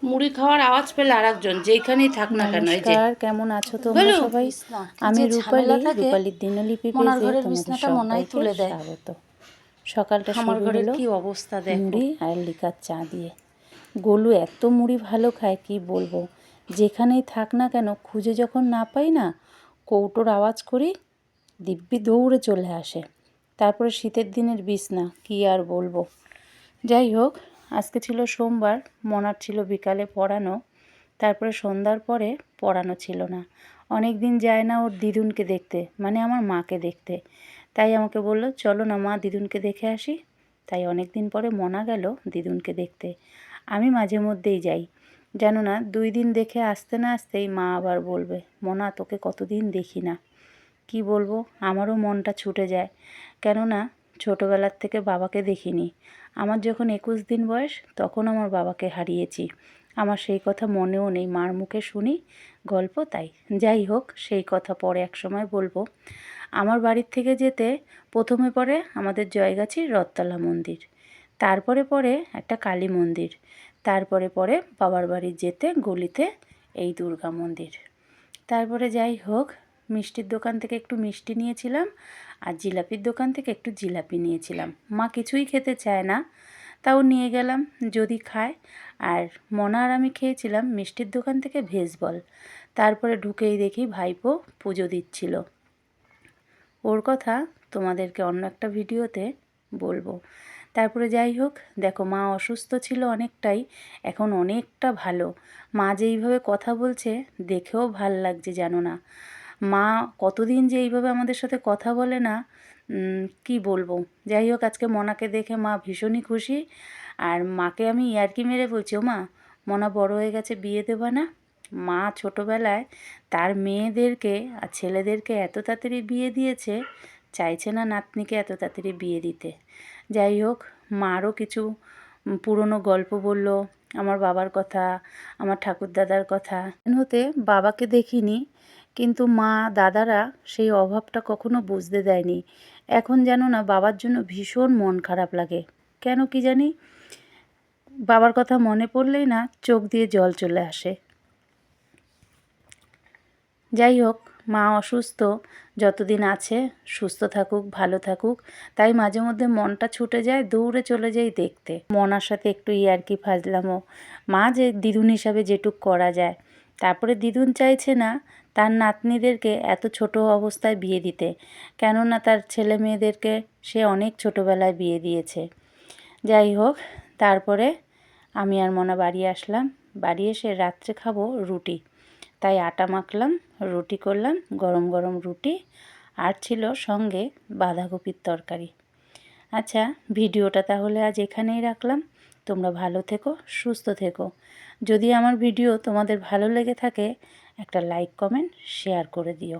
মুড়ি খাওয়ার আওয়াজ পেলে আরেকজন যেখানেই থাক না কেন, এই যে নমস্কার, কেমন আছো তোমরা বলো সবাই? বিছনা কি আমি যে রূপালী, ঝামেলা থাকে। রূপালীর দিনলিপি মনার পেজে ঘরের তোমাদের বিছনাটা মনাই সবাইকে তুলে দেয়। স্বাগত। সকালটা আমার শুরু ঘরের হলো কি অবস্থা দেখো। মুড়ি আর লিকার চা দিয়ে। গোলু এত মুড়ি ভালো খায় কি বলবো। যেখানেই থাক না কেন খুঁজে যখন না পাই না, কৌটোর আওয়াজ করি, দিব্যি দৌড়ে চলে আসে। তারপরে শীতের দিনের বিছনা কি আর বলবো। যাই হোক, আজকে ছিল সোমবার, মনার ছিল বিকালে পড়ানো, তারপরে সন্ধ্যার পরে পড়ানো ছিল না। অনেক দিন যায় না ওর দিদুনকে দেখতে, মানে আমার মাকে দেখতে। তাই আমাকে বলল, চলো না মা দিদুনকে দেখে আসি। তাই অনেক দিন পরে মনা গেল দিদুনকে দেখতে। আমি মাঝে মধ্যেই যাই, জানো না, 2 দিন দেখে আসতে না আসতেই মা আবার বলবে, মনা তোকে কতদিন দেখি না। কি বলবো, আমারও মনটা ছুটে যায়। কেননা ছোটোবেলার থেকে বাবাকে দেখিনি। আমার যখন 21 দিন বয়স তখন আমার বাবাকে হারিয়েছি। আমার সেই কথা মনেও নেই, মার মুখে শুনি গল্প তাই। যাই হোক, সেই কথা পরে এক সময় বলবো। আমার বাড়ির থেকে যেতে প্রথমে পড়ে আমাদের জয়গাছির রথতলা মন্দির, তারপরে পড়ে একটা কালী মন্দির, তারপরে পড়ে বাবার বাড়ি যেতে গলিতে এই দুর্গা মন্দির। তারপরে যাই হোক, মিষ্টির দোকান থেকে একটু মিষ্টি নিয়েছিলাম আর জিলাপির দোকান থেকে একটু জিলাপি নিয়েছিলাম। মা কিছুই খেতে চায় না, তাও নিয়ে গেলাম যদি খায়। আর মনা আর আমি খেয়েছিলাম মিষ্টির দোকান থেকে ভেজ বল। তারপরে ঢুকেই দেখি ভাইপো পুজো দিচ্ছিল। ওর কথা তোমাদেরকে অন্য একটা ভিডিওতে বলবো। তারপরে যাই হোক, দেখো মা অসুস্থ ছিল অনেকটাই, এখন অনেকটা ভালো। মা যে এইভাবে কথা বলছে দেখেও ভাল লাগছে, জানো না। মা কতদিন যে এইভাবে আমাদের সাথে কথা বলে না, কি বলবো। যাই হোক, আজকে মনাকে দেখে মা ভীষণই খুশি। আর মাকে আমি ইয়ার্কি মেরে বলছি, ও মা, মনা বড় হয়ে গেছে, বিয়ে দেবা না? মা ছোটোবেলায় তার মেয়েদেরকে আর ছেলেদেরকে এত তাড়াতাড়ি বিয়ে দিয়েছে, চাইছে না নাতনিকে এত তাড়াতাড়ি বিয়ে দিতে। যাই হোক, মারও কিছু পুরনো গল্প বলল, আমার বাবার কথা, আমার ঠাকুরদাদার কথা। হতে বাবাকে দেখিনি, কিন্তু মা দাদারা সেই অভাবটা কখনো বুঝতে দেয়নি। এখন যেন না বাবার জন্য ভীষণ মন খারাপ লাগে, কেন কি জানি। বাবার কথা মনে পড়লেই না চোখ দিয়ে জল চলে আসে। যাই হোক, মা অসুস্থ, যতদিন আছে সুস্থ থাকুক, ভালো থাকুক। তাই মাঝে মধ্যে মনটা ছুটে যায়, দৌড়ে চলে যাই দেখতে। মনার সাথে একটু ইয়ার্কি ফাজলামো, মা যে দিদুন হিসাবে যেটুক করা যায়। তারপরে দিদুন চাইছে না তার নাতনিদেরকে এত ছোট অবস্থায় বিয়ে দিতে, কেননা তার ছেলে মেয়েদেরকে সে অনেক ছোটোবেলায় বিয়ে দিয়েছে। যাই হোক, তারপরে আমি আর মনা বাড়ি আসলাম। বাড়ি এসে রাত্রে খাবো রুটি, তাই আটা মাখলাম, রুটি করলাম, গরম গরম রুটি, আর ছিল সঙ্গে বাঁধাকপির তরকারি। আচ্ছা, ভিডিওটা তাহলে আজ এখানেই রাখলাম। তোমরা ভালো থেকো, সুস্থ থেকো। যদি আমার ভিডিও তোমাদের ভালো লেগে থাকে, একটা লাইক, কমেন্ট, শেয়ার করে দিও।